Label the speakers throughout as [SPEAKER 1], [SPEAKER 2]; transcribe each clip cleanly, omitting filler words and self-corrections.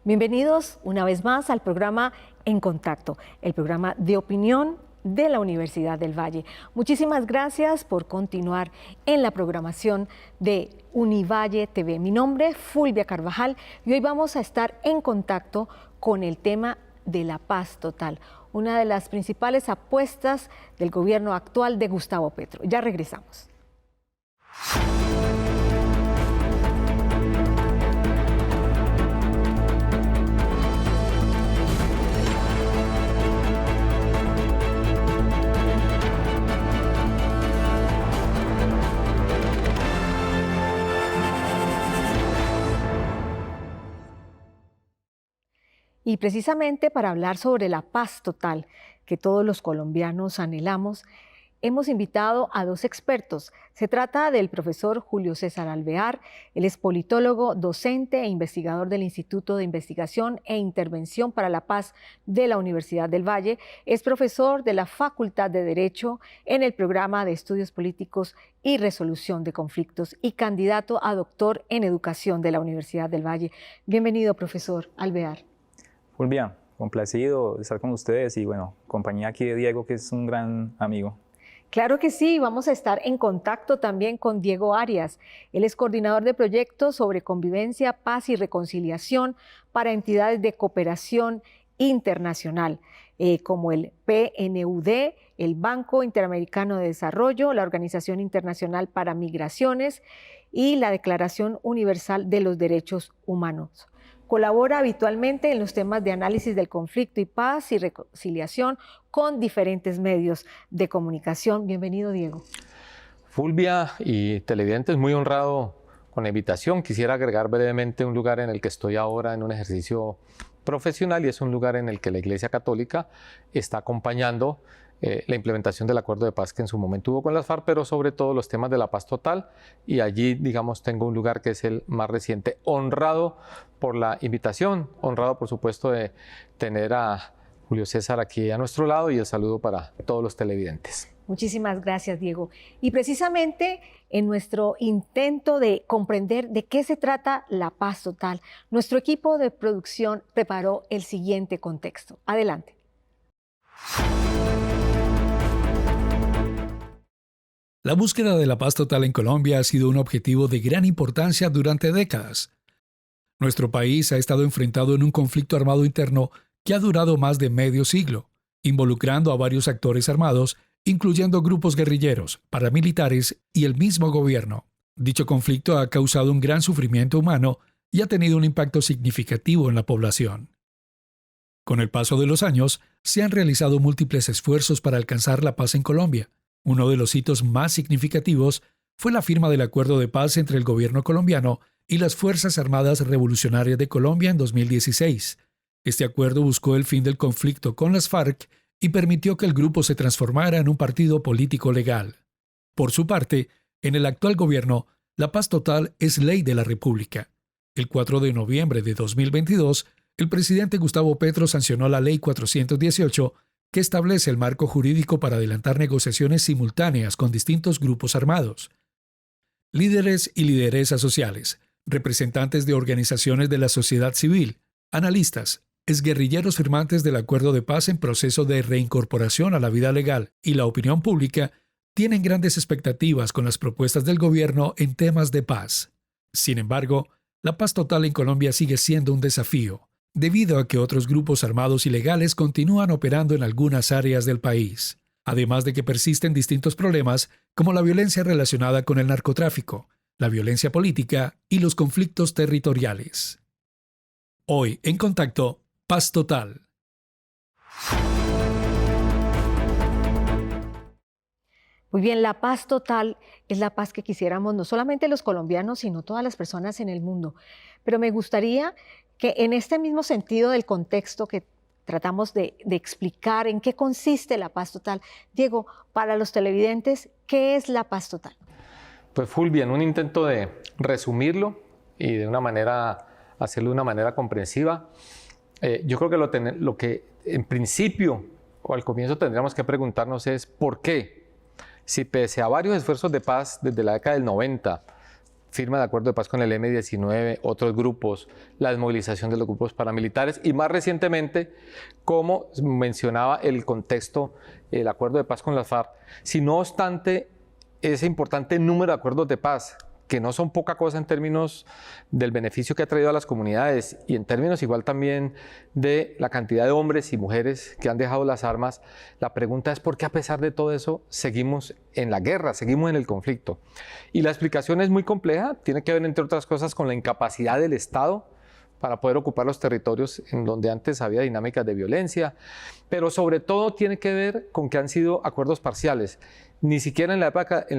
[SPEAKER 1] Bienvenidos una vez más al programa En Contacto, el programa de opinión de la Universidad del Valle. Muchísimas gracias por continuar en la programación de Univalle TV. Mi nombre es Fulvia Carvajal y hoy vamos a estar en contacto con el tema de la paz total, una de las principales apuestas del gobierno actual de Gustavo Petro. Ya regresamos. Y precisamente para hablar sobre la paz total que todos los colombianos anhelamos, hemos invitado a dos expertos. Se trata del profesor Julio César Alvear. Él es politólogo, docente e investigador del Instituto de Investigación e Intervención para la Paz de la Universidad del Valle. Es profesor de la Facultad de Derecho en el programa de Estudios Políticos y Resolución de Conflictos y candidato a doctor en Educación de la Universidad del Valle. Bienvenido, profesor Alvear.
[SPEAKER 2] Fulvia, complacido de estar con ustedes y bueno, compañía aquí de Diego, que es un gran amigo.
[SPEAKER 1] Claro que sí, vamos a estar en contacto también con Diego Arias. Él es coordinador de proyectos sobre convivencia, paz y reconciliación para entidades de cooperación internacional, como el PNUD, el Banco Interamericano de Desarrollo, la Organización Internacional para Migraciones y la Declaración Universal de los Derechos Humanos. Colabora habitualmente en los temas de análisis del conflicto y paz y reconciliación con diferentes medios de comunicación. Bienvenido, Diego.
[SPEAKER 3] Fulvia y televidentes, muy honrado con la invitación. Quisiera agregar brevemente un lugar en el que estoy ahora en un ejercicio profesional y es un lugar en el que la Iglesia Católica está acompañando la implementación del acuerdo de paz que en su momento hubo con las FARC, pero sobre todo los temas de la paz total, y allí, digamos, tengo un lugar que es el más reciente. Honrado por la invitación, honrado por supuesto de tener a Julio César aquí a nuestro lado y el saludo para todos los televidentes.
[SPEAKER 1] Muchísimas gracias, Diego. Y precisamente en nuestro intento de comprender de qué se trata la paz total, nuestro equipo de producción preparó el siguiente contexto. Adelante.
[SPEAKER 4] La búsqueda de la paz total en Colombia ha sido un objetivo de gran importancia durante décadas. Nuestro país ha estado enfrentado en un conflicto armado interno que ha durado más de medio siglo, involucrando a varios actores armados, incluyendo grupos guerrilleros, paramilitares y el mismo gobierno. Dicho conflicto ha causado un gran sufrimiento humano y ha tenido un impacto significativo en la población. Con el paso de los años, se han realizado múltiples esfuerzos para alcanzar la paz en Colombia. Uno de los hitos más significativos fue la firma del acuerdo de paz entre el gobierno colombiano y las Fuerzas Armadas Revolucionarias de Colombia en 2016. Este acuerdo buscó el fin del conflicto con las FARC y permitió que el grupo se transformara en un partido político legal. Por su parte, en el actual gobierno, la paz total es ley de la República. El 4 de noviembre de 2022, el presidente Gustavo Petro sancionó la Ley 418, que establece el marco jurídico para adelantar negociaciones simultáneas con distintos grupos armados. Líderes y lideresas sociales, representantes de organizaciones de la sociedad civil, analistas, exguerrilleros firmantes del acuerdo de paz en proceso de reincorporación a la vida legal y la opinión pública tienen grandes expectativas con las propuestas del gobierno en temas de paz. Sin embargo, la paz total en Colombia sigue siendo un desafío, debido a que otros grupos armados ilegales continúan operando en algunas áreas del país, además de que persisten distintos problemas como la violencia relacionada con el narcotráfico, la violencia política y los conflictos territoriales. Hoy, en Contacto, Paz Total.
[SPEAKER 1] Muy bien, la paz total es la paz que quisiéramos no solamente los colombianos, sino todas las personas en el mundo. Pero me gustaría que en este mismo sentido del contexto que tratamos de explicar en qué consiste la paz total, Diego, para los televidentes, ¿qué es la paz total?
[SPEAKER 3] Pues Fulvia, en un intento de resumirlo y de una manera, hacerlo de una manera comprensiva, yo creo que lo que en principio o al comienzo tendríamos que preguntarnos es ¿por qué? Si pese a varios esfuerzos de paz desde la década del 90, firma de acuerdo de paz con el M-19, otros grupos, la desmovilización de los grupos paramilitares y más recientemente, como mencionaba el contexto, el acuerdo de paz con las FARC. Si no obstante ese importante número de acuerdos de paz, que no son poca cosa en términos del beneficio que ha traído a las comunidades y en términos igual también de la cantidad de hombres y mujeres que han dejado las armas, la pregunta es por qué a pesar de todo eso seguimos en la guerra, seguimos en el conflicto. Y la explicación es muy compleja, tiene que ver entre otras cosas con la incapacidad del Estado para poder ocupar los territorios en donde antes había dinámicas de violencia, pero sobre todo tiene que ver con que han sido acuerdos parciales. Ni siquiera en la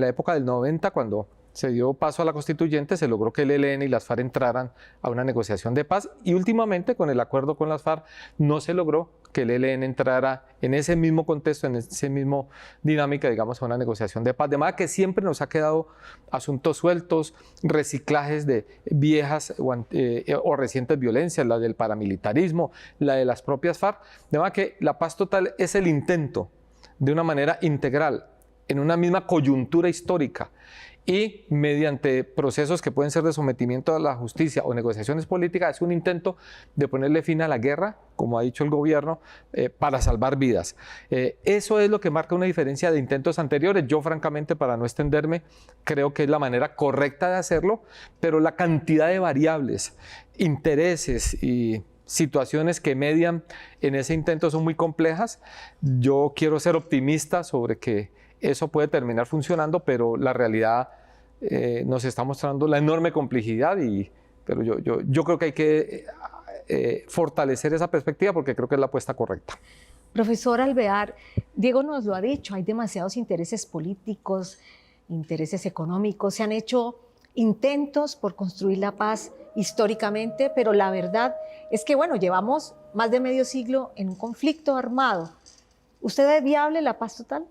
[SPEAKER 3] época del 90, cuando se dio paso a la constituyente, se logró que el ELN y las FARC entraran a una negociación de paz y últimamente con el acuerdo con las FARC no se logró que el ELN entrara en ese mismo contexto, en ese mismo dinámica, digamos, a una negociación de paz. De manera que siempre nos ha quedado asuntos sueltos, reciclajes de viejas o recientes violencias, la del paramilitarismo, la de las propias FARC. De manera que la paz total es el intento de una manera integral, en una misma coyuntura histórica, y mediante procesos que pueden ser de sometimiento a la justicia o negociaciones políticas, es un intento de ponerle fin a la guerra, como ha dicho el gobierno, para salvar vidas. Eso es lo que marca una diferencia de intentos anteriores. Yo, francamente, para no extenderme, creo que es la manera correcta de hacerlo, pero la cantidad de variables, intereses y situaciones que median en ese intento son muy complejas. Yo quiero ser optimista sobre que eso puede terminar funcionando, pero la realidad nos está mostrando la enorme complejidad, pero yo creo que hay que fortalecer esa perspectiva porque creo que es la apuesta correcta.
[SPEAKER 1] Profesor Alvear, Diego nos lo ha dicho, hay demasiados intereses políticos, intereses económicos, se han hecho intentos por construir la paz históricamente, pero la verdad es que, bueno, llevamos más de medio siglo en un conflicto armado. ¿Usted ve viable la paz total?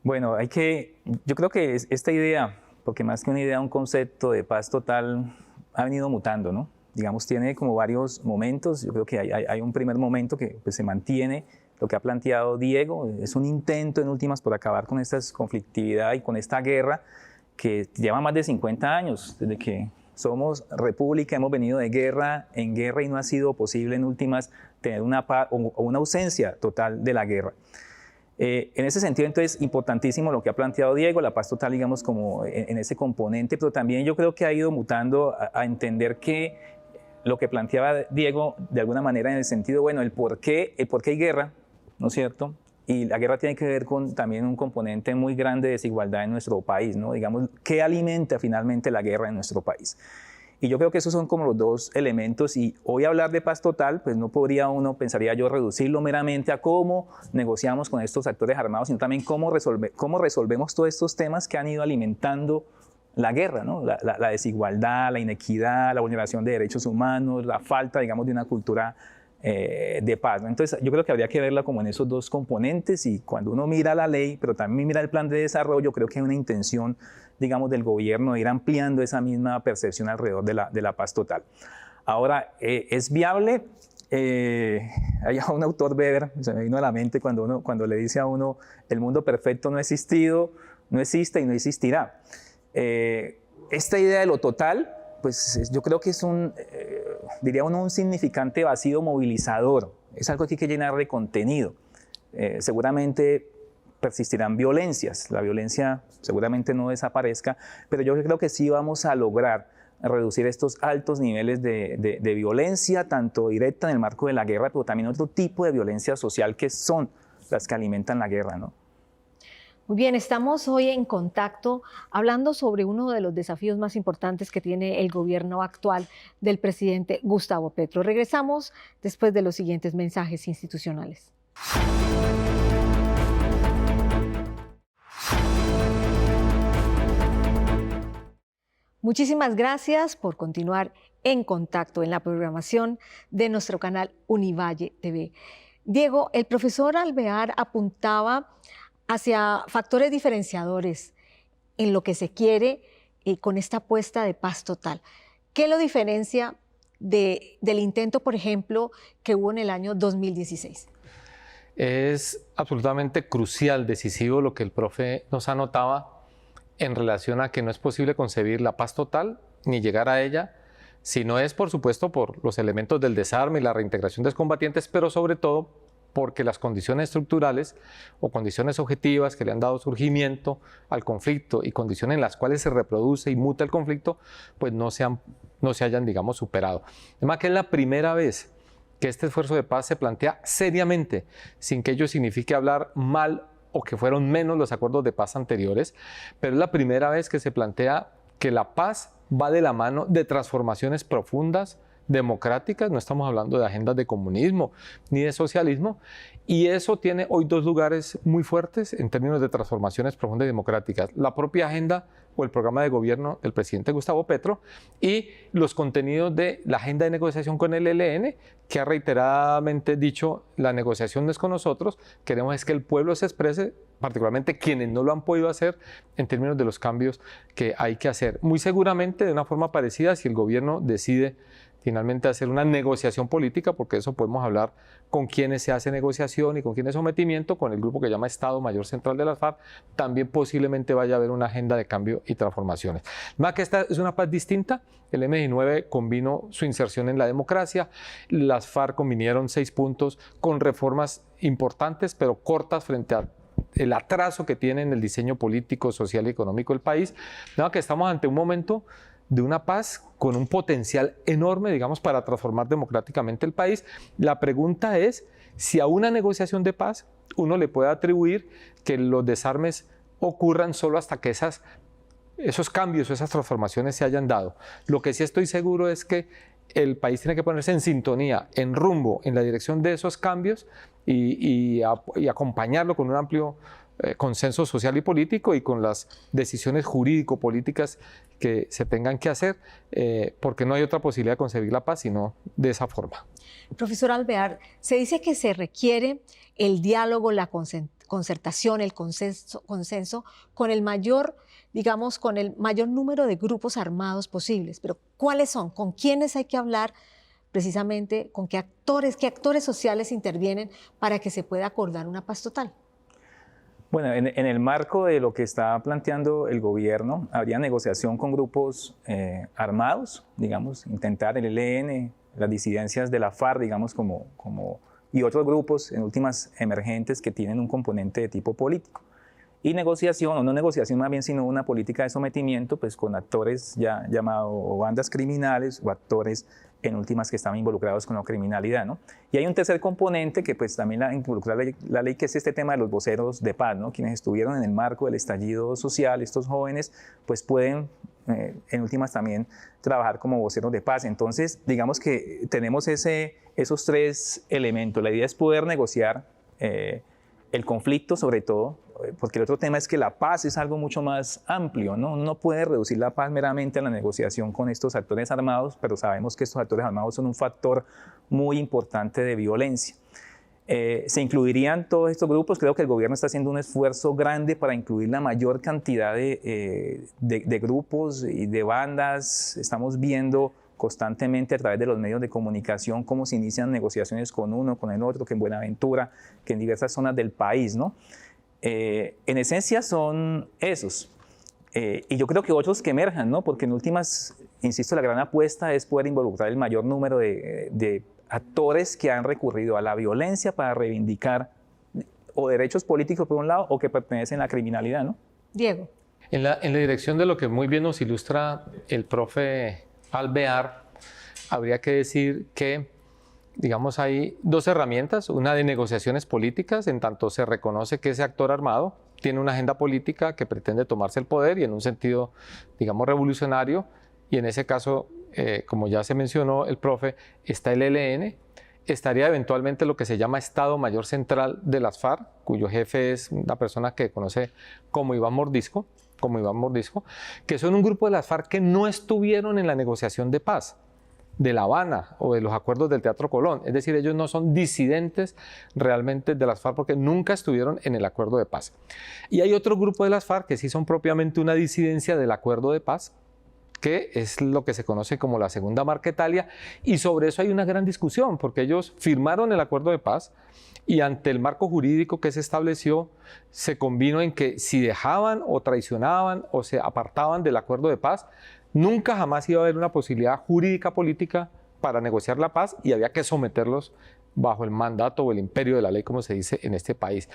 [SPEAKER 2] Bueno, yo creo que esta idea, porque más que una idea, un concepto de paz total ha venido mutando, ¿no? Digamos, tiene como varios momentos. Yo creo que hay un primer momento que pues, se mantiene lo que ha planteado Diego. Es un intento, en últimas, por acabar con esta conflictividad y con esta guerra que lleva más de 50 años. Desde que somos república, hemos venido de guerra en guerra y no ha sido posible, en últimas, tener una paz o una ausencia total de la guerra. En ese sentido, entonces, importantísimo lo que ha planteado Diego, la paz total, digamos, como en ese componente, pero también yo creo que ha ido mutando a entender que lo que planteaba Diego, de alguna manera, en el sentido, bueno, el por qué hay guerra, ¿no es cierto? Y la guerra tiene que ver con también un componente muy grande de desigualdad en nuestro país, ¿no? Digamos, ¿qué alimenta finalmente la guerra en nuestro país? Y yo creo que esos son como los dos elementos, y hoy hablar de paz total, pues no podría uno, pensaría yo, reducirlo meramente a cómo negociamos con estos actores armados, sino también cómo resolvemos todos estos temas que han ido alimentando la guerra, ¿no? La desigualdad, la inequidad, la vulneración de derechos humanos, la falta, digamos, de una cultura de paz, ¿no? Entonces yo creo que habría que verla como en esos dos componentes, y cuando uno mira la ley, pero también mira el plan de desarrollo, creo que hay una intención, digamos, del gobierno de ir ampliando esa misma percepción alrededor de la paz total. Ahora, ¿es viable? Hay un autor, Weber, se me vino a la mente cuando le dice a uno, el mundo perfecto no ha existido, no existe y no existirá. Esta idea de lo total, pues yo creo que es diría uno, un significante vacío movilizador. Es algo que hay que llenar de contenido. Seguramente persistirán violencias, la violencia seguramente no desaparezca, pero yo creo que sí vamos a lograr reducir estos altos niveles de violencia, tanto directa en el marco de la guerra, pero también otro tipo de violencia social que son las que alimentan la guerra, ¿no?
[SPEAKER 1] Muy bien, estamos hoy en Contacto hablando sobre uno de los desafíos más importantes que tiene el gobierno actual del presidente Gustavo Petro. Regresamos después de los siguientes mensajes institucionales. Muchísimas gracias por continuar en Contacto en la programación de nuestro canal Univalle TV. Diego, el profesor Alvear apuntaba hacia factores diferenciadores en lo que se quiere con esta apuesta de paz total. ¿Qué lo diferencia del intento, por ejemplo, que hubo en el año 2016?
[SPEAKER 3] Es absolutamente crucial, decisivo lo que el profe nos anotaba, en relación a que no es posible concebir la paz total ni llegar a ella, si no es, por supuesto, por los elementos del desarme y la reintegración de los combatientes, pero sobre todo porque las condiciones estructurales o condiciones objetivas que le han dado surgimiento al conflicto y condiciones en las cuales se reproduce y muta el conflicto, pues no se hayan, digamos, superado. Además que es la primera vez que este esfuerzo de paz se plantea seriamente, sin que ello signifique hablar mal o que fueron menos los acuerdos de paz anteriores, pero es la primera vez que se plantea que la paz va de la mano de transformaciones profundas, democráticas, no estamos hablando de agendas de comunismo ni de socialismo, y eso tiene hoy dos lugares muy fuertes en términos de transformaciones profundas y democráticas: la propia agenda o el programa de gobierno del presidente Gustavo Petro y los contenidos de la agenda de negociación con el ELN, que ha reiteradamente dicho: la negociación no es con nosotros, queremos es que el pueblo se exprese, particularmente quienes no lo han podido hacer, en términos de los cambios que hay que hacer. Muy seguramente de una forma parecida, si el gobierno decide finalmente hacer una negociación política, porque eso podemos hablar con quienes se hace negociación y con quienes sometimiento, con el grupo que llama Estado Mayor Central de las FARC, también posiblemente vaya a haber una agenda de cambio y transformaciones. Más que esta es una paz distinta, el M-19 convino su inserción en la democracia, las FARC convinieron 6 puntos con reformas importantes, pero cortas frente a el atraso que tiene en el diseño político, social y económico del país. No, que estamos ante un momento de una paz con un potencial enorme, digamos, para transformar democráticamente el país. La pregunta es si a una negociación de paz uno le puede atribuir que los desarmes ocurran solo hasta que esos cambios o esas transformaciones se hayan dado. Lo que sí estoy seguro es que el país tiene que ponerse en sintonía, en rumbo, en la dirección de esos cambios y acompañarlo con un amplio consenso social y político y con las decisiones jurídico-políticas que se tengan que hacer, porque no hay otra posibilidad de concebir la paz sino de esa forma.
[SPEAKER 1] Profesor Alvear, se dice que se requiere el diálogo, la concertación, el consenso con el mayor, digamos, con el mayor número de grupos armados posibles. Pero ¿cuáles son? ¿Con quiénes hay que hablar? Precisamente, ¿con qué actores sociales intervienen para que se pueda acordar una paz total?
[SPEAKER 2] Bueno, en el marco de lo que está planteando el gobierno, habría negociación con grupos armados, digamos, intentar el ELN, las disidencias de la FARC, digamos, y otros grupos, en últimas, emergentes que tienen un componente de tipo político. Y negociación, o no negociación más bien, sino una política de sometimiento, pues con actores ya llamados o bandas criminales o actores en últimas que están involucrados con la criminalidad, ¿no? Y hay un tercer componente que pues también involucra la ley, que es este tema de los voceros de paz, ¿no? Quienes estuvieron en el marco del estallido social, estos jóvenes, pues pueden en últimas también trabajar como voceros de paz. Entonces, digamos que tenemos esos tres elementos. La idea es poder negociar el conflicto, sobre todo, porque el otro tema es que la paz es algo mucho más amplio, ¿no? Uno no puede reducir la paz meramente a la negociación con estos actores armados, pero sabemos que estos actores armados son un factor muy importante de violencia. Se incluirían todos estos grupos. Creo que el gobierno está haciendo un esfuerzo grande para incluir la mayor cantidad de grupos y de bandas. Estamos viendo constantemente a través de los medios de comunicación cómo se inician negociaciones con uno, con el otro, que en Buenaventura, que en diversas zonas del país, ¿no? En esencia son esos. Y yo creo que otros que emerjan, ¿no? Porque en últimas, insisto, la gran apuesta es poder involucrar el mayor número de actores que han recurrido a la violencia para reivindicar o derechos políticos por un lado o que pertenecen a la criminalidad, ¿no?
[SPEAKER 1] Diego.
[SPEAKER 3] En la dirección de lo que muy bien nos ilustra el profe Alvear, habría que decir que, digamos, hay dos herramientas: una de negociaciones políticas, en tanto se reconoce que ese actor armado tiene una agenda política que pretende tomarse el poder y en un sentido, digamos, revolucionario, y en ese caso, como ya se mencionó el profe, está el ELN, estaría eventualmente lo que se llama Estado Mayor Central de las FARC, cuyo jefe es una persona que conoce como Iván Mordisco, que son un grupo de las FARC que no estuvieron en la negociación de paz de La Habana o de los acuerdos del Teatro Colón. Es decir, ellos no son disidentes realmente de las FARC porque nunca estuvieron en el acuerdo de paz. Y hay otro grupo de las FARC que sí son propiamente una disidencia del acuerdo de paz, que es lo que se conoce como la Segunda Marquetalia, y sobre eso hay una gran discusión, porque ellos firmaron el acuerdo de paz y ante el marco jurídico que se estableció, se convino en que si dejaban o traicionaban o se apartaban del acuerdo de paz, nunca jamás iba a haber una posibilidad jurídica política para negociar la paz y había que someterlos bajo el mandato o el imperio de la ley, como se dice en este país.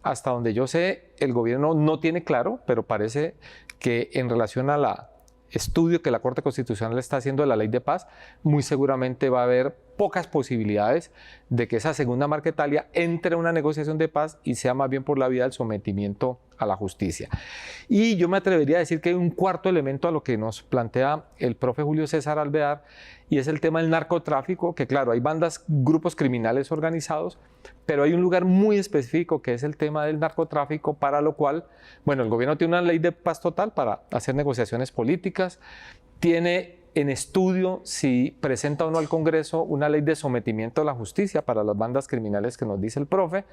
[SPEAKER 3] Hasta donde yo sé, el gobierno no tiene claro, pero parece que en relación a la estudio que la Corte Constitucional está haciendo de la ley de paz, muy seguramente va a haber pocas posibilidades de que esa Segunda Marquetalia entre a una negociación de paz y sea más bien por la vía del sometimiento a la justicia. Y yo me atrevería a decir que hay un cuarto elemento a lo que nos plantea el profe Julio César Alvear, y es el tema del narcotráfico, que claro, hay bandas, grupos criminales organizados, pero hay un lugar muy específico que es el tema del narcotráfico, para lo cual, bueno, el gobierno tiene una ley de paz total para hacer negociaciones políticas, tiene en estudio si presenta o no al Congreso una ley de sometimiento a la justicia para las bandas criminales que nos dice el profe,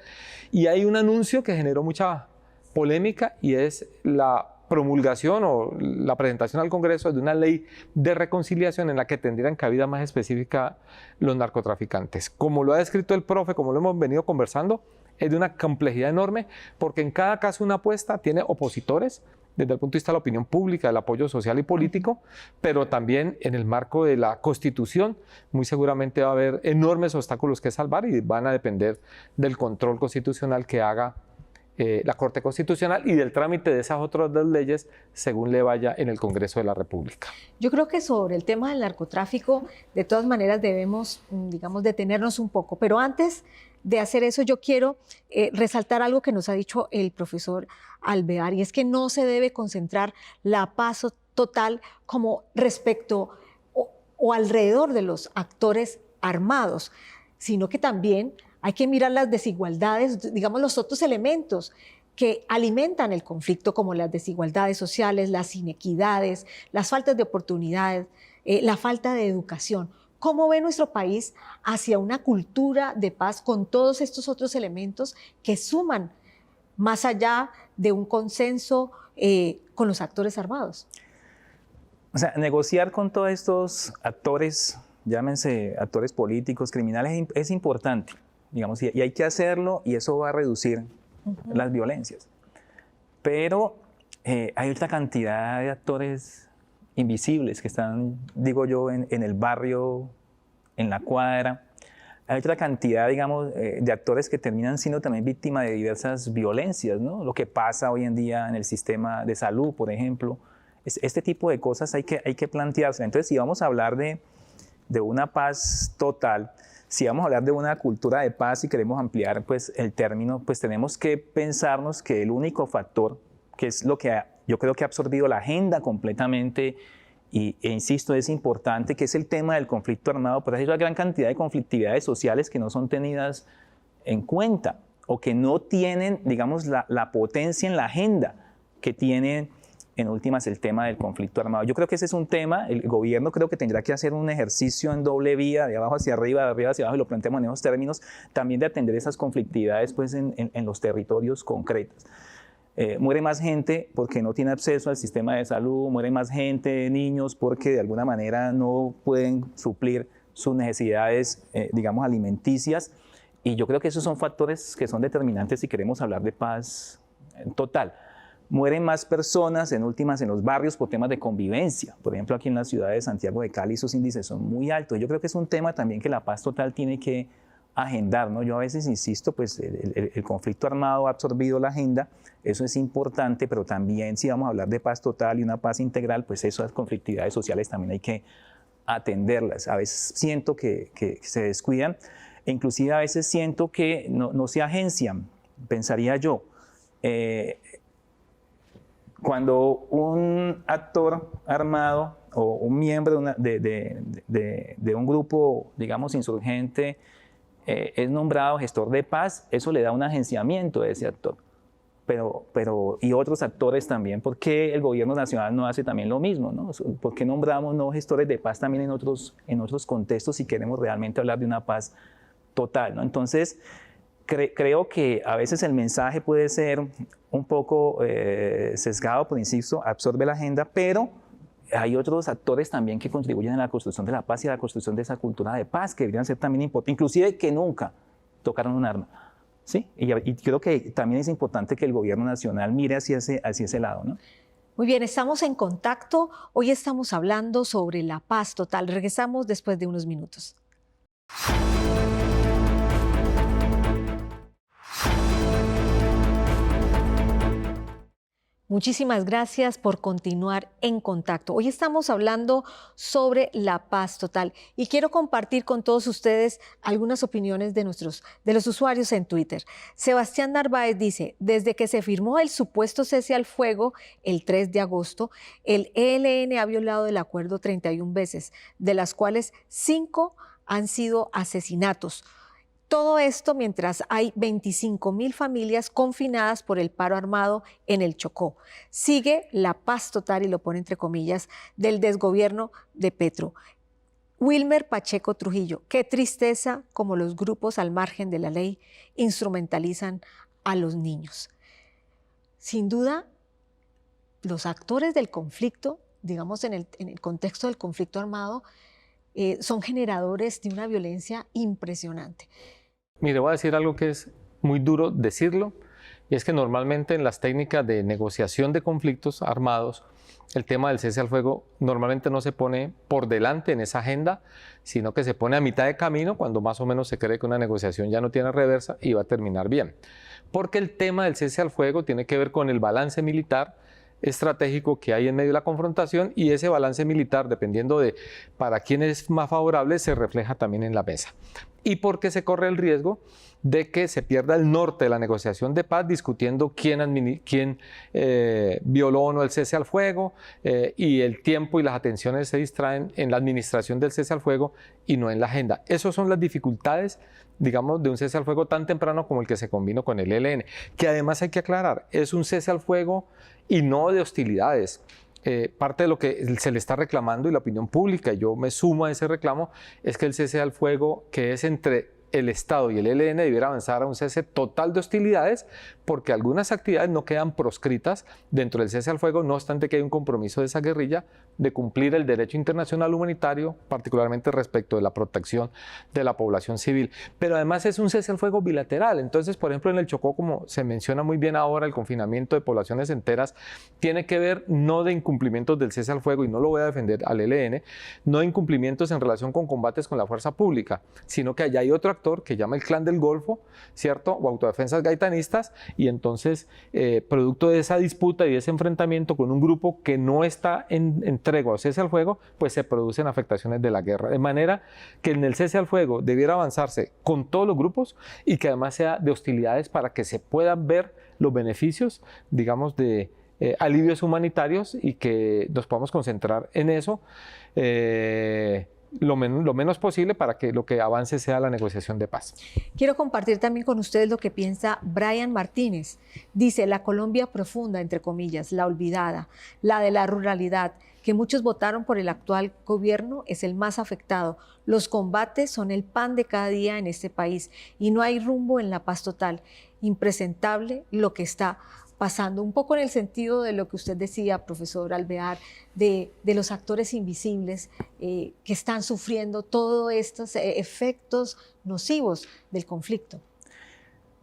[SPEAKER 3] y hay un anuncio que generó mucha polémica y es la promulgación o la presentación al Congreso de una ley de reconciliación en la que tendrían cabida más específica los narcotraficantes. Como lo ha descrito el profe, como lo hemos venido conversando, es de una complejidad enorme porque en cada caso una apuesta tiene opositores desde el punto de vista de la opinión pública, del apoyo social y político, pero también en el marco de la Constitución muy seguramente va a haber enormes obstáculos que salvar y van a depender del control constitucional que haga la Corte Constitucional y del trámite de esas otras dos leyes según le vaya en el Congreso de la República.
[SPEAKER 1] Yo creo que sobre el tema del narcotráfico, de todas maneras debemos, digamos, detenernos un poco, pero antes de hacer eso yo quiero resaltar algo que nos ha dicho el profesor Alvear, y es que no se debe concentrar la paz total como respecto o alrededor de los actores armados, sino que también hay que mirar las desigualdades, digamos, los otros elementos que alimentan el conflicto, como las desigualdades sociales, las inequidades, las faltas de oportunidades, la falta de educación. ¿Cómo ve nuestro país hacia una cultura de paz con todos estos otros elementos que suman más allá de un consenso con los actores armados?
[SPEAKER 2] O sea, negociar con todos estos actores, llámense actores políticos, criminales, es importante. Digamos, y hay que hacerlo y eso va a reducir las violencias. Pero hay otra cantidad de actores invisibles que están, digo yo, en el barrio, en la cuadra. Hay otra cantidad, digamos, de actores que terminan siendo también víctimas de diversas violencias, ¿no? Lo que pasa hoy en día en el sistema de salud, por ejemplo. Este tipo de cosas hay que plantearse. Entonces, si vamos a hablar de una paz total, si vamos a hablar de una cultura de paz y queremos ampliar pues, el término, pues tenemos que pensarnos que el único factor, que es lo que yo creo que ha absorbido la agenda completamente, e insisto, es importante, que es el tema del conflicto armado, pues hay una gran cantidad de conflictividades sociales que no son tenidas en cuenta o que no tienen, digamos, la potencia en la agenda que tienen en últimas el tema del conflicto armado. Yo creo que ese es un tema, el gobierno creo que tendrá que hacer un ejercicio en doble vía, de abajo hacia arriba, de arriba hacia abajo, y lo planteamos en esos términos, también de atender esas conflictividades pues, en los territorios concretos. Muere más gente porque no tiene acceso al sistema de salud, muere más gente, niños, porque de alguna manera no pueden suplir sus necesidades, digamos, alimenticias, y yo creo que esos son factores que son determinantes si queremos hablar de paz total. Mueren más personas en últimas en los barrios por temas de convivencia. Por ejemplo, aquí en la ciudad de Santiago de Cali esos índices son muy altos. Yo creo que es un tema también que la paz total tiene que agendar, ¿no? Yo a veces insisto, pues el conflicto armado ha absorbido la agenda, eso es importante, pero también si vamos a hablar de paz total y una paz integral, pues esas conflictividades sociales también hay que atenderlas. A veces siento que se descuidan, e inclusive a veces siento que no se agencian, pensaría yo. Cuando un actor armado o un miembro de un grupo, digamos, insurgente es nombrado gestor de paz, eso le da un agenciamiento a ese actor. Y otros actores también, ¿por qué el gobierno nacional no hace también lo mismo, ¿no? ¿Por qué nombramos no gestores de paz también en otros contextos si queremos realmente hablar de una paz total, ¿no? Entonces, creo que a veces el mensaje puede ser un poco sesgado, por insisto, absorbe la agenda, pero hay otros actores también que contribuyen a la construcción de la paz y a la construcción de esa cultura de paz, que deberían ser también importantes, inclusive que nunca tocaron un arma. ¿Sí? Y creo que también es importante que el gobierno nacional mire hacia ese lado, ¿no?
[SPEAKER 1] Muy bien, estamos en contacto. Hoy estamos hablando sobre la paz total. Regresamos después de unos minutos. Muchísimas gracias por continuar en contacto. Hoy estamos hablando sobre la paz total y quiero compartir con todos ustedes algunas opiniones de los usuarios en Twitter. Sebastián Narváez dice, desde que se firmó el supuesto cese al fuego el 3 de agosto, el ELN ha violado el acuerdo 31 veces, de las cuales 5 han sido asesinatos. Todo esto mientras hay 25.000 familias confinadas por el paro armado en el Chocó. Sigue la paz total, y lo pone entre comillas, del desgobierno de Petro. Wilmer Pacheco Trujillo, qué tristeza como los grupos al margen de la ley instrumentalizan a los niños. Sin duda, los actores del conflicto, digamos en el contexto del conflicto armado, son generadores de una violencia impresionante.
[SPEAKER 3] Mire, voy a decir algo que es muy duro decirlo, y es que normalmente en las técnicas de negociación de conflictos armados, el tema del cese al fuego normalmente no se pone por delante en esa agenda, sino que se pone a mitad de camino cuando más o menos se cree que una negociación ya no tiene reversa y va a terminar bien. Porque el tema del cese al fuego tiene que ver con el balance militar estratégico que hay en medio de la confrontación, y ese balance militar, dependiendo de para quién es más favorable, se refleja también en la mesa. Y porque se corre el riesgo de que se pierda el norte de la negociación de paz discutiendo quién violó o no el cese al fuego, y el tiempo y las atenciones se distraen en la administración del cese al fuego y no en la agenda. Esas son las dificultades, digamos, de un cese al fuego tan temprano como el que se combinó con el ELN, que además hay que aclarar, es un cese al fuego y no de hostilidades. Parte de lo que se le está reclamando, y la opinión pública, y yo me sumo a ese reclamo, es que el cese al fuego que es entre el Estado y el ELN debiera avanzar a un cese total de hostilidades, porque algunas actividades no quedan proscritas dentro del cese al fuego, no obstante que hay un compromiso de esa guerrilla de cumplir el derecho internacional humanitario, particularmente respecto de la protección de la población civil. Pero además es un cese al fuego bilateral. Entonces, por ejemplo, en el Chocó, como se menciona muy bien ahora, el confinamiento de poblaciones enteras tiene que ver no de incumplimientos del cese al fuego, y no lo voy a defender al ELN, no de incumplimientos en relación con combates con la fuerza pública, sino que allá hay otro actor que llama el Clan del Golfo, ¿cierto? O autodefensas gaitanistas, y entonces, producto de esa disputa y de ese enfrentamiento con un grupo que no está en tregua o cese al fuego, pues se producen afectaciones de la guerra. De manera que en el cese al fuego debiera avanzarse con todos los grupos, y que además sea de hostilidades para que se puedan ver los beneficios, digamos, de alivios humanitarios, y que nos podamos concentrar en eso lo menos posible para que lo que avance sea la negociación de paz.
[SPEAKER 1] Quiero compartir también con ustedes lo que piensa Brian Martínez. Dice, la Colombia profunda, entre comillas, la olvidada, la de la ruralidad, que muchos votaron por el actual gobierno, es el más afectado. Los combates son el pan de cada día en este país y no hay rumbo en la paz total. Impresentable lo que está pasando, un poco en el sentido de lo que usted decía, profesor Alvear, de los actores invisibles que están sufriendo todos estos efectos nocivos del conflicto.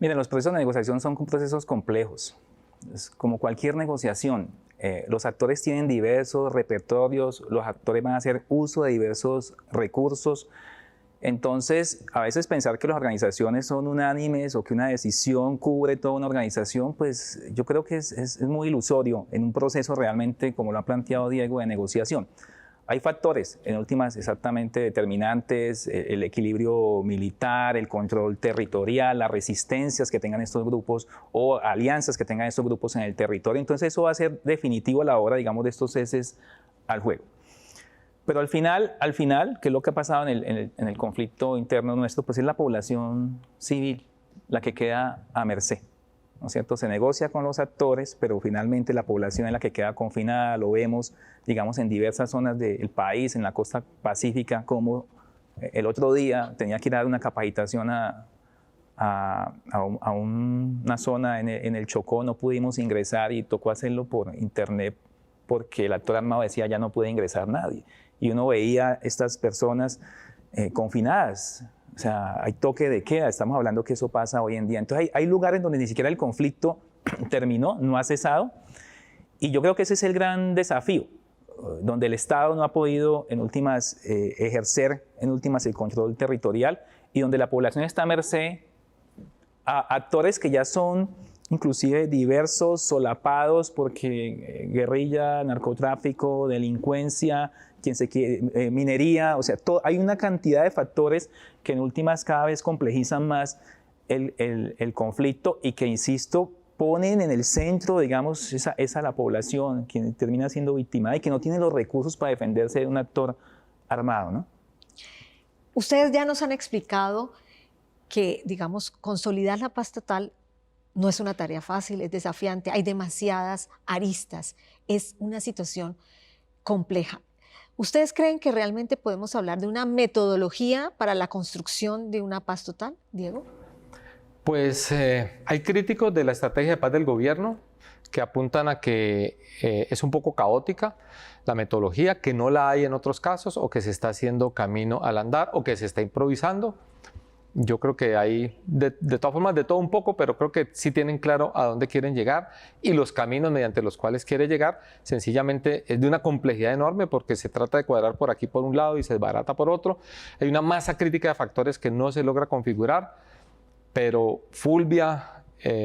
[SPEAKER 2] Miren, los procesos de negociación son procesos complejos. Es como cualquier negociación. Los actores tienen diversos repertorios, los actores van a hacer uso de diversos recursos. Entonces, a veces pensar que las organizaciones son unánimes o que una decisión cubre toda una organización, pues yo creo que es muy ilusorio en un proceso realmente, como lo ha planteado Diego, de negociación. Hay factores, en últimas, exactamente determinantes, el equilibrio militar, el control territorial, las resistencias que tengan estos grupos o alianzas que tengan estos grupos en el territorio. Entonces, eso va a ser definitivo a la hora, digamos, de estos ceses al juego. Pero al final, ¿qué es lo que ha pasado en el conflicto interno nuestro? Pues es la población civil la que queda a merced, ¿no es cierto? Se negocia con los actores, pero finalmente la población es la que queda confinada. Lo vemos, digamos, en diversas zonas del país, en la costa pacífica, como el otro día tenía que ir a dar una capacitación a una zona en el Chocó, no pudimos ingresar y tocó hacerlo por internet, porque el actor armado decía ya no puede ingresar nadie. Y uno veía estas personas confinadas, o sea, hay toque de queda, estamos hablando que eso pasa hoy en día. Entonces hay lugares donde ni siquiera el conflicto terminó, no ha cesado, y yo creo que ese es el gran desafío, donde el Estado no ha podido en últimas ejercer en últimas el control territorial y donde la población está a merced a actores que ya son inclusive diversos, solapados, porque guerrilla, narcotráfico, delincuencia, minería, o sea, hay una cantidad de factores que en últimas cada vez complejizan más el conflicto y que, insisto, ponen en el centro, digamos, esa la población, quien termina siendo victimada y que no tiene los recursos para defenderse de un actor armado, ¿no?
[SPEAKER 1] Ustedes ya nos han explicado que, digamos, consolidar la paz total no es una tarea fácil, es desafiante, hay demasiadas aristas, es una situación compleja. ¿Ustedes creen que realmente podemos hablar de una metodología para la construcción de una paz total, Diego?
[SPEAKER 3] Pues hay críticos de la estrategia de paz del gobierno que apuntan a que es un poco caótica la metodología, que no la hay en otros casos o que se está haciendo camino al andar o que se está improvisando. Yo creo que hay, de todas formas, de todo un poco, pero creo que sí tienen claro a dónde quieren llegar y los caminos mediante los cuales quiere llegar. Sencillamente es de una complejidad enorme porque se trata de cuadrar por aquí por un lado y se desbarata por otro. Hay una masa crítica de factores que no se logra configurar, pero Fulvia,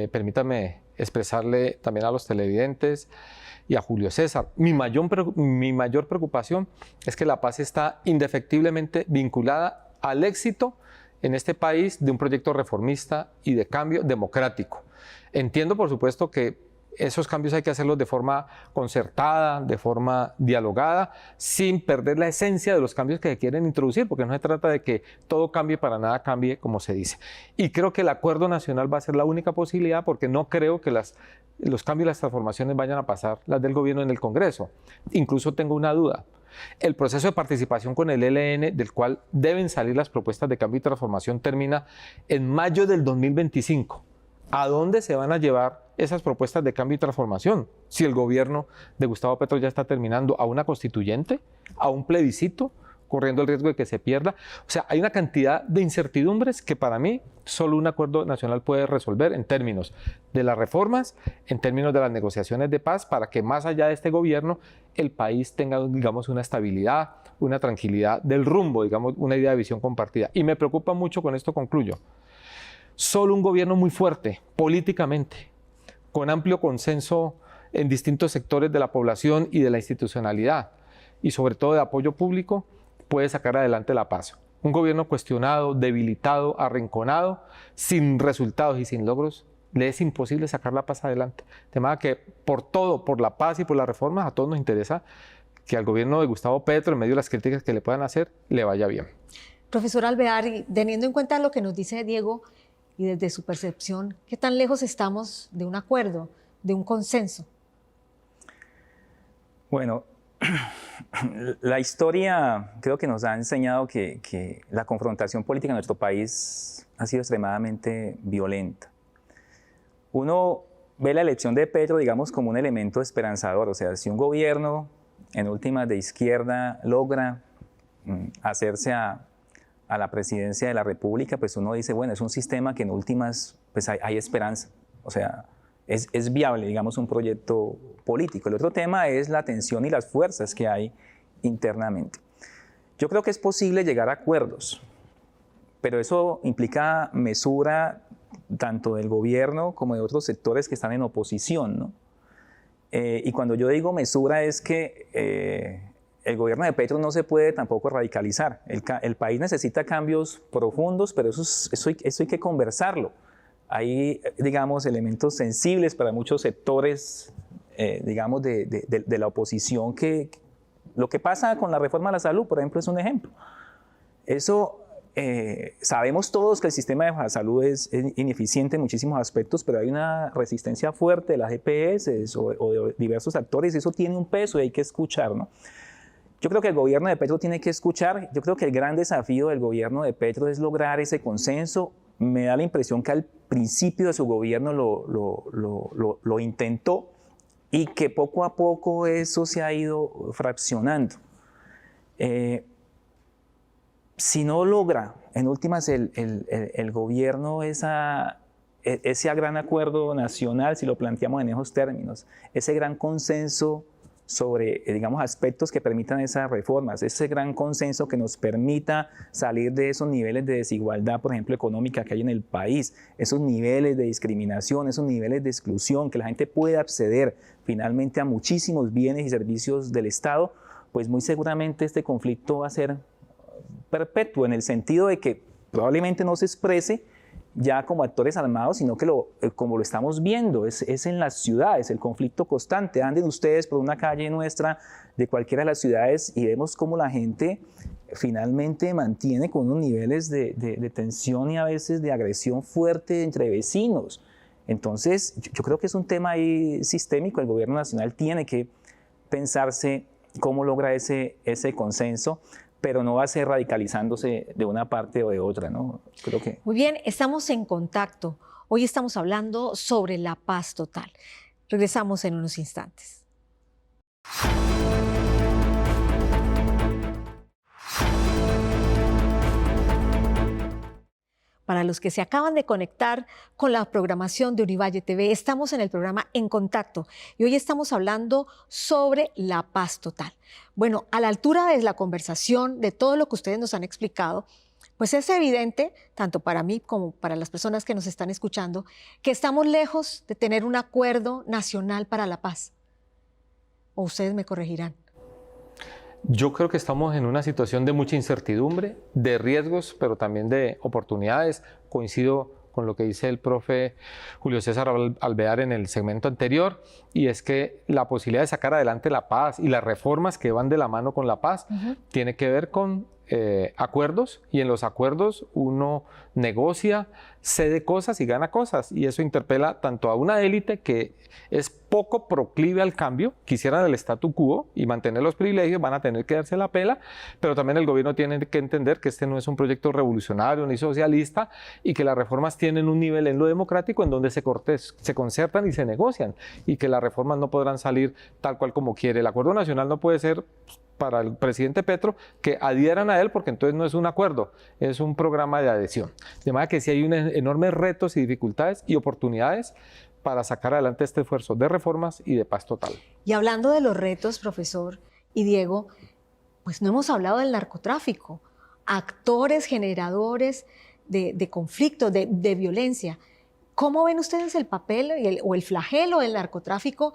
[SPEAKER 3] permítame expresarle también a los televidentes y a Julio César, mi mayor preocupación es que la paz está indefectiblemente vinculada al éxito en este país de un proyecto reformista y de cambio democrático. Entiendo, por supuesto, que esos cambios hay que hacerlos de forma concertada, de forma dialogada, sin perder la esencia de los cambios que se quieren introducir, porque no se trata de que todo cambie para nada cambie, como se dice. Y creo que el acuerdo nacional va a ser la única posibilidad, porque no creo que los cambios y las transformaciones vayan a pasar las del gobierno en el Congreso. Incluso tengo una duda. El proceso de participación con el ELN, del cual deben salir las propuestas de cambio y transformación, termina en mayo del 2025. ¿A dónde se van a llevar esas propuestas de cambio y transformación? Si el gobierno de Gustavo Petro ya está terminando, ¿a una constituyente? ¿A un plebiscito? Corriendo el riesgo de que se pierda. O sea, hay una cantidad de incertidumbres que para mí solo un acuerdo nacional puede resolver en términos de las reformas, en términos de las negociaciones de paz, para que más allá de este gobierno el país tenga, digamos, una estabilidad, una tranquilidad del rumbo, digamos, una idea de visión compartida. Y me preocupa mucho, con esto concluyo, solo un gobierno muy fuerte políticamente, con amplio consenso en distintos sectores de la población y de la institucionalidad, y sobre todo de apoyo público, puede sacar adelante la paz. Un gobierno cuestionado, debilitado, arrinconado, sin resultados y sin logros, le es imposible sacar la paz adelante. De manera que por todo, por la paz y por las reformas, a todos nos interesa que al gobierno de Gustavo Petro, en medio de las críticas que le puedan hacer, le vaya bien.
[SPEAKER 1] Profesor Alvear, y teniendo en cuenta lo que nos dice Diego y desde su percepción, ¿qué tan lejos estamos de un acuerdo, de un consenso?
[SPEAKER 2] Bueno, la historia creo que nos ha enseñado que la confrontación política en nuestro país ha sido extremadamente violenta. Uno ve la elección de Petro, digamos, como un elemento esperanzador. O sea, si un gobierno, en últimas de izquierda, logra hacerse a la presidencia de la República, pues uno dice, bueno, es un sistema que en últimas pues hay esperanza. O sea, es viable, digamos, un proyecto político. El otro tema es la tensión y las fuerzas que hay internamente. Yo creo que es posible llegar a acuerdos, pero eso implica mesura tanto del gobierno como de otros sectores que están en oposición, ¿no? Y cuando yo digo mesura es que el gobierno de Petro no se puede tampoco radicalizar. El país necesita cambios profundos, pero eso hay que conversarlo. Hay, digamos, elementos sensibles para muchos sectores, digamos, de la oposición, que lo que pasa con la reforma a la salud, por ejemplo, es un ejemplo. Eso, sabemos todos que el sistema de salud es ineficiente en muchísimos aspectos, pero hay una resistencia fuerte de las EPS o de diversos actores, y eso tiene un peso y hay que escuchar, ¿no? Yo creo que el gobierno de Petro tiene que escuchar. Yo creo que el gran desafío del gobierno de Petro es lograr ese consenso. Me da la impresión que al principio de su gobierno lo intentó, y que poco a poco eso se ha ido fraccionando. Si no logra, en últimas, el gobierno ese gran acuerdo nacional, si lo planteamos en esos términos, ese gran consenso sobre, digamos, aspectos que permitan esas reformas, ese gran consenso que nos permita salir de esos niveles de desigualdad, por ejemplo, económica que hay en el país, esos niveles de discriminación, esos niveles de exclusión, que la gente pueda acceder finalmente a muchísimos bienes y servicios del Estado, pues muy seguramente este conflicto va a ser perpetuo, en el sentido de que probablemente no se exprese ya como actores armados, sino que como lo estamos viendo, es en las ciudades, el conflicto constante. Anden ustedes por una calle nuestra de cualquiera de las ciudades y vemos cómo la gente finalmente mantiene con unos niveles de tensión y a veces de agresión fuerte entre vecinos. Entonces, yo creo que es un tema ahí sistémico. El gobierno nacional tiene que pensarse cómo logra ese consenso, pero no va a ser radicalizándose de una parte o de otra, ¿no? Creo que...
[SPEAKER 1] Muy bien, estamos en contacto. Hoy estamos hablando sobre la paz total. Regresamos en unos instantes. Para los que se acaban de conectar con la programación de Univalle TV, estamos en el programa En Contacto y hoy estamos hablando sobre la paz total. Bueno, a la altura de la conversación, de todo lo que ustedes nos han explicado, pues es evidente, tanto para mí como para las personas que nos están escuchando, que estamos lejos de tener un acuerdo nacional para la paz. ¿O ustedes me corregirán?
[SPEAKER 3] Yo creo que estamos en una situación de mucha incertidumbre, de riesgos, pero también de oportunidades. Coincido con lo que dice el profe Julio César Alvear en el segmento anterior, y es que la posibilidad de sacar adelante la paz y las reformas que van de la mano con la paz tiene que ver con acuerdos, y en los acuerdos uno negocia, cede cosas y gana cosas, y eso interpela tanto a una élite que es poco proclive al cambio, quisieran el statu quo y mantener los privilegios, van a tener que darse la pela, pero también el gobierno tiene que entender que este no es un proyecto revolucionario ni socialista y que las reformas tienen un nivel en lo democrático en donde se concertan y se negocian, y que las reformas no podrán salir tal cual como quiere. El acuerdo nacional no puede ser para el presidente Petro que adhieran a él, porque entonces no es un acuerdo, es un programa de adhesión. De manera que sí hay enormes retos y dificultades y oportunidades para sacar adelante este esfuerzo de reformas y de paz total.
[SPEAKER 1] Y hablando de los retos, profesor y Diego, pues no hemos hablado del narcotráfico, actores generadores de conflicto, de violencia. ¿Cómo ven ustedes el papel o el flagelo del narcotráfico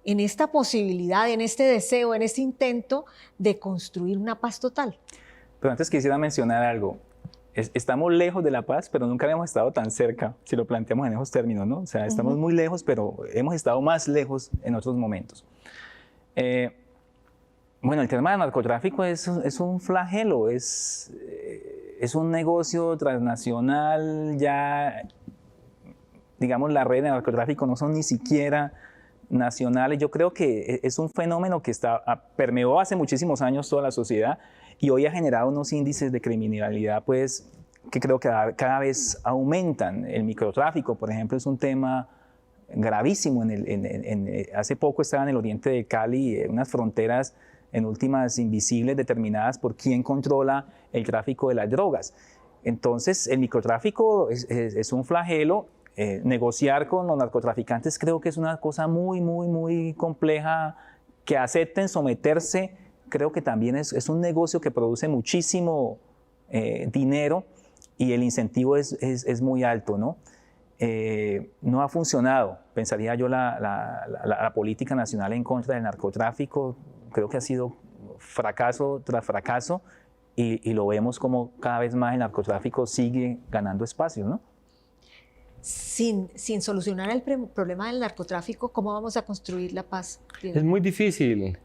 [SPEAKER 1] en esta posibilidad, en este deseo, en este intento de construir una paz total?
[SPEAKER 2] Pero antes quisiera mencionar algo. Estamos lejos de la paz, pero nunca habíamos estado tan cerca, si lo planteamos en esos términos, ¿no? O sea, estamos muy lejos, pero hemos estado más lejos en otros momentos. Bueno, el tema del narcotráfico es un flagelo, es un negocio transnacional. Ya, digamos, las redes de narcotráfico no son ni siquiera nacionales. Yo creo que es un fenómeno que permeó hace muchísimos años toda la sociedad y hoy ha generado unos índices de criminalidad, pues, que creo que cada vez aumentan. El microtráfico, por ejemplo, es un tema gravísimo. Hace poco estaba en el oriente de Cali, unas fronteras en últimas invisibles determinadas por quién controla el tráfico de las drogas. Entonces, el microtráfico es un flagelo. Negociar con los narcotraficantes creo que es una cosa muy, muy, muy compleja. Que acepten someterse, creo que también es un negocio que produce muchísimo dinero y el incentivo es muy alto, ¿no? No ha funcionado, pensaría yo, la política nacional en contra del narcotráfico. Creo que ha sido fracaso tras fracaso y lo vemos como cada vez más el narcotráfico sigue ganando espacio, ¿no?
[SPEAKER 1] Sin solucionar el problema del narcotráfico, ¿cómo vamos a construir la paz?
[SPEAKER 3] Es muy difícil,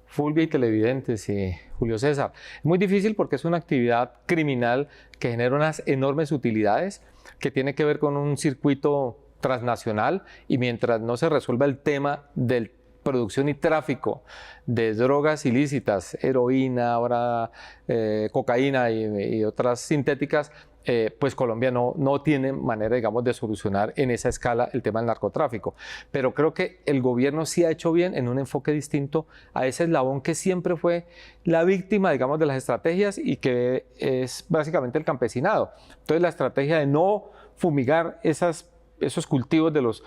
[SPEAKER 3] Fulvia y televidentes y Julio César. Es muy difícil porque es una actividad criminal que genera unas enormes utilidades, que tiene que ver con un circuito transnacional, y mientras no se resuelva el tema del producción y tráfico de drogas ilícitas, heroína, ahora cocaína y otras sintéticas, pues Colombia no tiene manera, digamos, de solucionar en esa escala el tema del narcotráfico. Pero creo que el gobierno sí ha hecho bien en un enfoque distinto a ese eslabón que siempre fue la víctima, digamos, de las estrategias y que es básicamente el campesinado. Entonces, la estrategia de no fumigar esos cultivos de los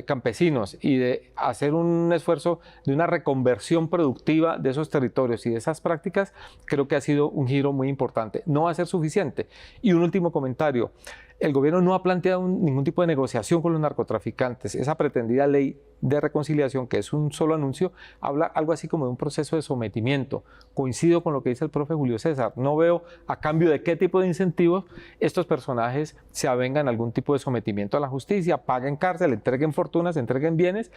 [SPEAKER 3] campesinos y de hacer un esfuerzo de una reconversión productiva de esos territorios y de esas prácticas, creo que ha sido un giro muy importante. No va a ser suficiente. Y un último comentario. El gobierno no ha planteado ningún tipo de negociación con los narcotraficantes. Esa pretendida ley de reconciliación, que es un solo anuncio, habla algo así como de un proceso de sometimiento. Coincido con lo que dice el profe Julio César. No veo a cambio de qué tipo de incentivos estos personajes se avengan a algún tipo de sometimiento a la justicia, paguen cárcel, entreguen fortunas, entreguen bienes,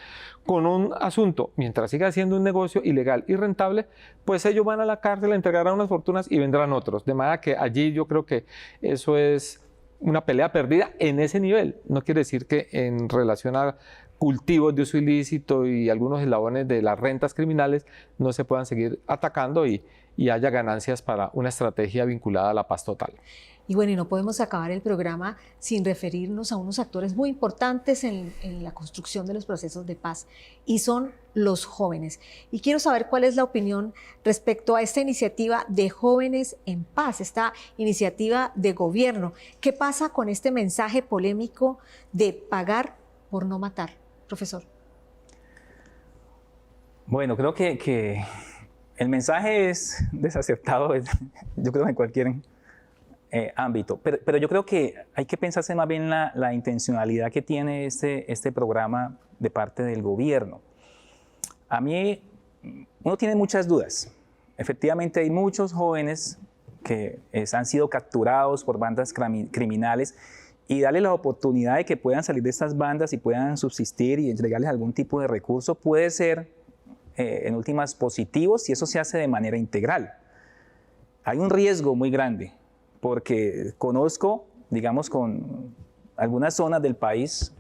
[SPEAKER 3] con un asunto, mientras siga siendo un negocio ilegal y rentable, pues ellos van a la cárcel, entregarán unas fortunas y vendrán otros. De manera que allí yo creo que eso es una pelea perdida en ese nivel. No quiere decir que en relación a cultivos de uso ilícito y algunos eslabones de las rentas criminales no se puedan seguir atacando y haya ganancias para una estrategia vinculada a la paz total.
[SPEAKER 1] Y bueno, y no podemos acabar el programa sin referirnos a unos actores muy importantes en la construcción de los procesos de paz, y son los jóvenes. Y quiero saber cuál es la opinión respecto a esta iniciativa de Jóvenes en Paz, esta iniciativa de gobierno. ¿Qué pasa con este mensaje polémico de pagar por no matar, profesor?
[SPEAKER 2] Bueno, creo que el mensaje es desacertado, yo creo, en cualquier ámbito, pero yo creo que hay que pensarse más bien la intencionalidad que tiene este programa de parte del gobierno. A mí, uno tiene muchas dudas. Efectivamente, hay muchos jóvenes que han sido capturados por bandas criminales, y darle la oportunidad de que puedan salir de estas bandas y puedan subsistir y entregarles algún tipo de recurso puede ser, en últimas, positivo si eso se hace de manera integral. Hay un riesgo muy grande, porque conozco, digamos, con algunas zonas del país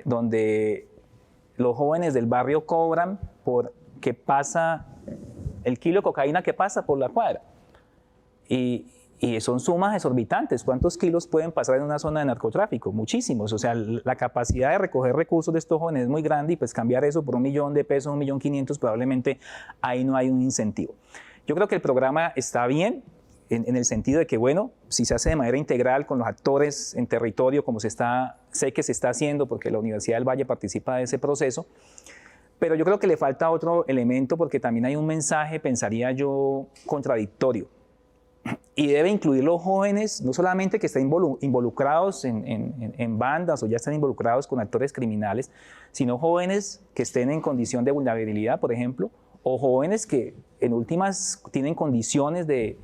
[SPEAKER 2] donde los jóvenes del barrio cobran por que pasa el kilo de cocaína que pasa por la cuadra. Y son sumas exorbitantes. ¿Cuántos kilos pueden pasar en una zona de narcotráfico? Muchísimos. O sea, la capacidad de recoger recursos de estos jóvenes es muy grande, y pues cambiar eso por $1.000.000 de pesos, $1.500.000, probablemente ahí no hay un incentivo. Yo creo que el programa está bien, en el sentido de que, bueno, si se hace de manera integral con los actores en territorio, como sé que se está haciendo, porque la Universidad del Valle participa de ese proceso, pero yo creo que le falta otro elemento, porque también hay un mensaje, pensaría yo, contradictorio, y debe incluir los jóvenes, no solamente que estén involucrados en bandas o ya están involucrados con actores criminales, sino jóvenes que estén en condición de vulnerabilidad, por ejemplo, o jóvenes que en últimas tienen condiciones de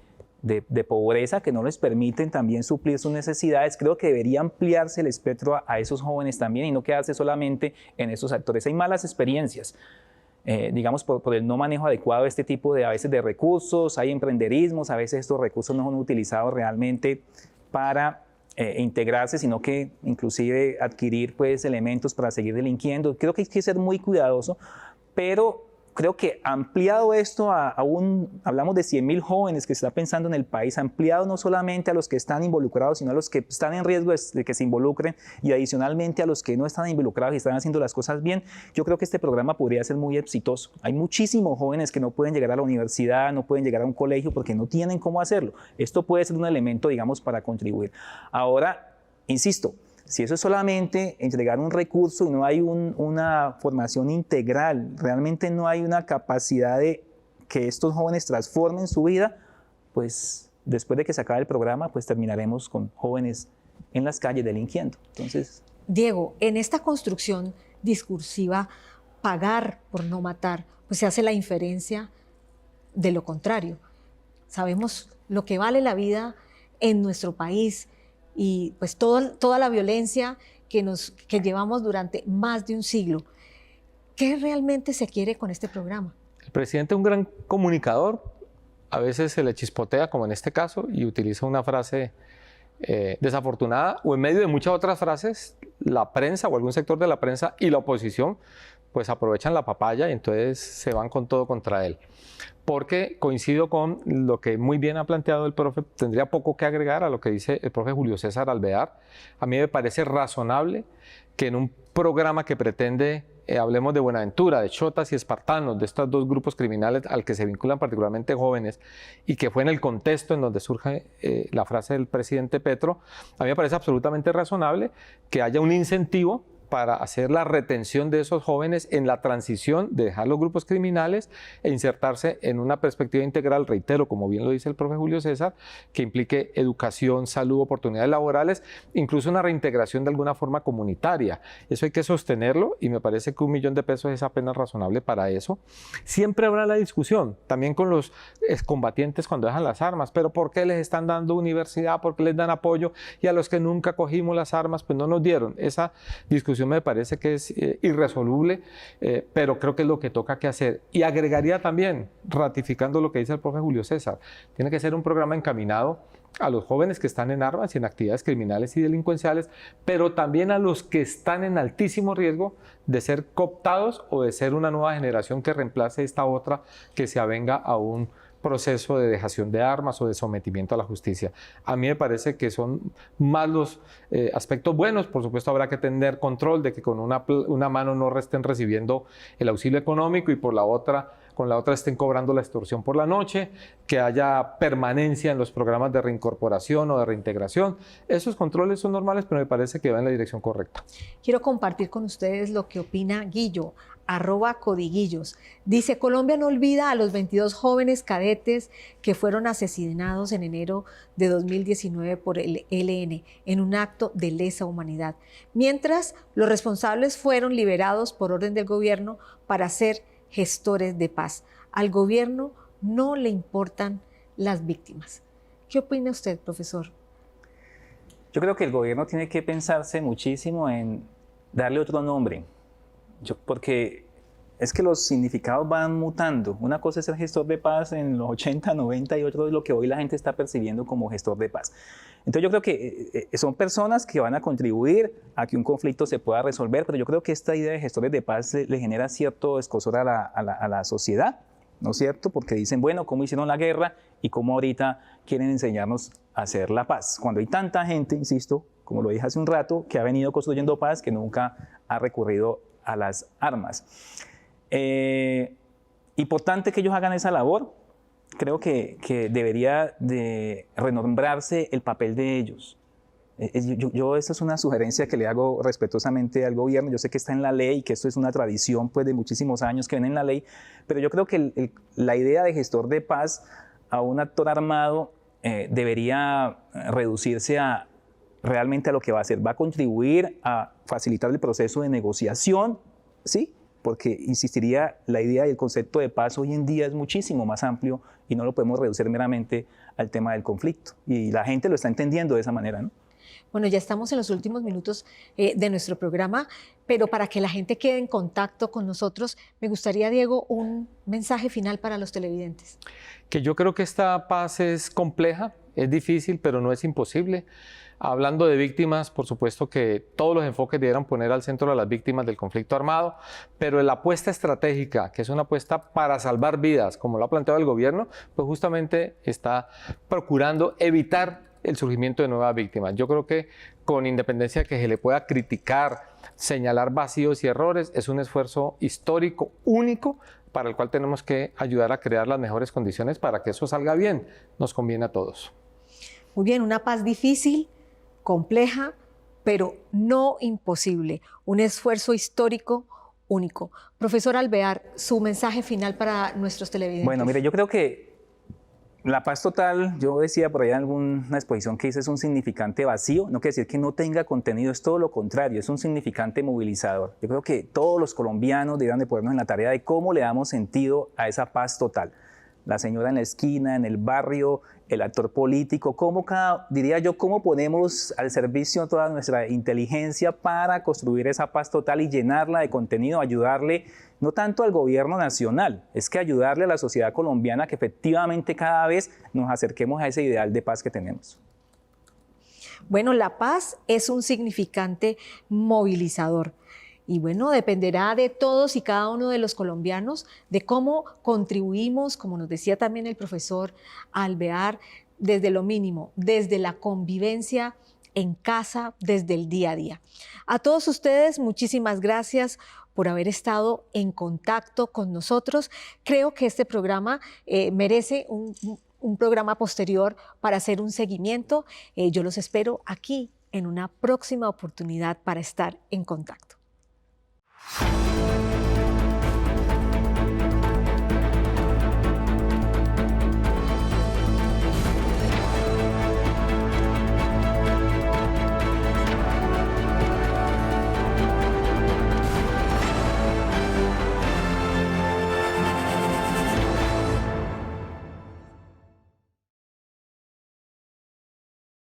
[SPEAKER 2] pobreza que no les permiten también suplir sus necesidades. Creo que debería ampliarse el espectro a esos jóvenes también y no quedarse solamente en esos actores. Hay malas experiencias, digamos, por el no manejo adecuado de este tipo a veces de recursos, hay emprenderismos, a veces estos recursos no son utilizados realmente para integrarse, sino que inclusive adquirir pues elementos para seguir delinquiendo. Creo que hay que ser muy cuidadoso, pero creo que ampliado esto hablamos de 100.000 jóvenes que se está pensando en el país, ampliado no solamente a los que están involucrados, sino a los que están en riesgo de que se involucren, y adicionalmente a los que no están involucrados y están haciendo las cosas bien. Yo creo que este programa podría ser muy exitoso. Hay muchísimos jóvenes que no pueden llegar a la universidad, no pueden llegar a un colegio porque no tienen cómo hacerlo. Esto puede ser un elemento, digamos, para contribuir. Ahora, insisto, si eso es solamente entregar un recurso y no hay una formación integral, realmente no hay una capacidad de que estos jóvenes transformen su vida, pues después de que se acabe el programa, pues terminaremos con jóvenes en las calles delinquiendo. Entonces,
[SPEAKER 1] Diego, en esta construcción discursiva, pagar por no matar, pues se hace la inferencia de lo contrario. Sabemos lo que vale la vida en nuestro país, y pues toda la violencia que llevamos durante más de un siglo. ¿Qué realmente se quiere con este programa?
[SPEAKER 3] El presidente es un gran comunicador, a veces se le chispotea, como en este caso, y utiliza una frase desafortunada, o en medio de muchas otras frases, la prensa o algún sector de la prensa y la oposición pues aprovechan la papaya y entonces se van con todo contra él. Porque coincido con lo que muy bien ha planteado el profe, tendría poco que agregar a lo que dice el profe Julio César Alvear. A mí me parece razonable que en un programa que pretende, hablemos de Buenaventura, de chotas y espartanos, de estos dos grupos criminales al que se vinculan particularmente jóvenes, y que fue en el contexto en donde surge la frase del presidente Petro, a mí me parece absolutamente razonable que haya un incentivo para hacer la retención de esos jóvenes en la transición de dejar los grupos criminales e insertarse en una perspectiva integral, reitero, como bien lo dice el profe Julio César, que implique educación, salud, oportunidades laborales, incluso una reintegración de alguna forma comunitaria. Eso hay que sostenerlo y me parece que $1.000.000 es apenas razonable para eso. Siempre habrá la discusión, también con los excombatientes cuando dejan las armas, pero ¿por qué les están dando universidad? ¿Por qué les dan apoyo? Y a los que nunca cogimos las armas, pues no nos dieron. Esa discusión me parece que es irresoluble, pero creo que es lo que toca que hacer. Y agregaría también, ratificando lo que dice el profe Julio César, tiene que ser un programa encaminado a los jóvenes que están en armas y en actividades criminales y delincuenciales, pero también a los que están en altísimo riesgo de ser cooptados o de ser una nueva generación que reemplace esta otra que se avenga a un proceso de dejación de armas o de sometimiento a la justicia. A mí me parece que son más los aspectos buenos. Por supuesto habrá que tener control de que con una mano no estén recibiendo el auxilio económico y con la otra estén cobrando la extorsión por la noche, que haya permanencia en los programas de reincorporación o de reintegración. Esos controles son normales, pero me parece que va en la dirección correcta.
[SPEAKER 1] Quiero compartir con ustedes lo que opina Guillo, @Codiguillos. Dice: Colombia no olvida a los 22 jóvenes cadetes que fueron asesinados en enero de 2019 por el ELN en un acto de lesa humanidad, mientras los responsables fueron liberados por orden del gobierno para ser gestores de paz. Al gobierno no le importan las víctimas. ¿Qué opina usted, profesor?
[SPEAKER 2] Yo creo que el gobierno tiene que pensarse muchísimo en darle otro nombre. Porque es que los significados van mutando. Una cosa es ser gestor de paz en los 80, 90 y otro es lo que hoy la gente está percibiendo como gestor de paz. Entonces yo creo que son personas que van a contribuir a que un conflicto se pueda resolver, pero yo creo que esta idea de gestores de paz le genera cierto escozor a la sociedad, ¿no es cierto? Porque dicen, bueno, ¿cómo hicieron la guerra y cómo ahorita quieren enseñarnos a hacer la paz? Cuando hay tanta gente, insisto, como lo dije hace un rato, que ha venido construyendo paz, que nunca ha recurrido a las armas. Importante que ellos hagan esa labor. Creo que debería de renombrarse el papel de ellos. Esta es una sugerencia que le hago respetuosamente al gobierno. Yo sé que está en la ley, que esto es una tradición pues, de muchísimos años que ven en la ley, pero yo creo que la idea de gestor de paz a un actor armado debería reducirse realmente a lo que va a hacer. Va a contribuir a facilitar el proceso de negociación, ¿sí? Porque, insistiría, la idea y el concepto de paz hoy en día es muchísimo más amplio y no lo podemos reducir meramente al tema del conflicto. Y la gente lo está entendiendo de esa manera, ¿no?
[SPEAKER 1] Bueno, ya estamos en los últimos minutos de nuestro programa, pero para que la gente quede en contacto con nosotros, me gustaría, Diego, un mensaje final para los televidentes.
[SPEAKER 3] Que yo creo que esta paz es compleja, es difícil, pero no es imposible. Hablando de víctimas, por supuesto que todos los enfoques debieran poner al centro a las víctimas del conflicto armado, pero la apuesta estratégica, que es una apuesta para salvar vidas, como lo ha planteado el gobierno, pues justamente está procurando evitar el surgimiento de nuevas víctimas. Yo creo que con independencia de que se le pueda criticar, señalar vacíos y errores, es un esfuerzo histórico único para el cual tenemos que ayudar a crear las mejores condiciones para que eso salga bien. Nos conviene a todos.
[SPEAKER 1] Muy bien, una paz difícil, compleja, pero no imposible. Un esfuerzo histórico único. Profesor Alvear, su mensaje final para nuestros televidentes.
[SPEAKER 2] Bueno, mire, yo creo que la paz total, yo decía por ahí en alguna exposición que es un significante vacío, no quiere decir que no tenga contenido, es todo lo contrario, es un significante movilizador. Yo creo que todos los colombianos deberían de ponernos en la tarea de cómo le damos sentido a esa paz total. La señora en la esquina, en el barrio, el actor político, cómo ponemos al servicio toda nuestra inteligencia para construir esa paz total y llenarla de contenido, ayudarle no tanto al gobierno nacional, es que ayudarle a la sociedad colombiana que efectivamente cada vez nos acerquemos a ese ideal de paz que tenemos.
[SPEAKER 1] Bueno, la paz es un significante movilizador. Y bueno, dependerá de todos y cada uno de los colombianos, de cómo contribuimos, como nos decía también el profesor Alvear, desde lo mínimo, desde la convivencia en casa, desde el día a día. A todos ustedes, muchísimas gracias por haber estado en contacto con nosotros. Creo que este programa merece un programa posterior para hacer un seguimiento. Yo los espero aquí en una próxima oportunidad para estar en contacto.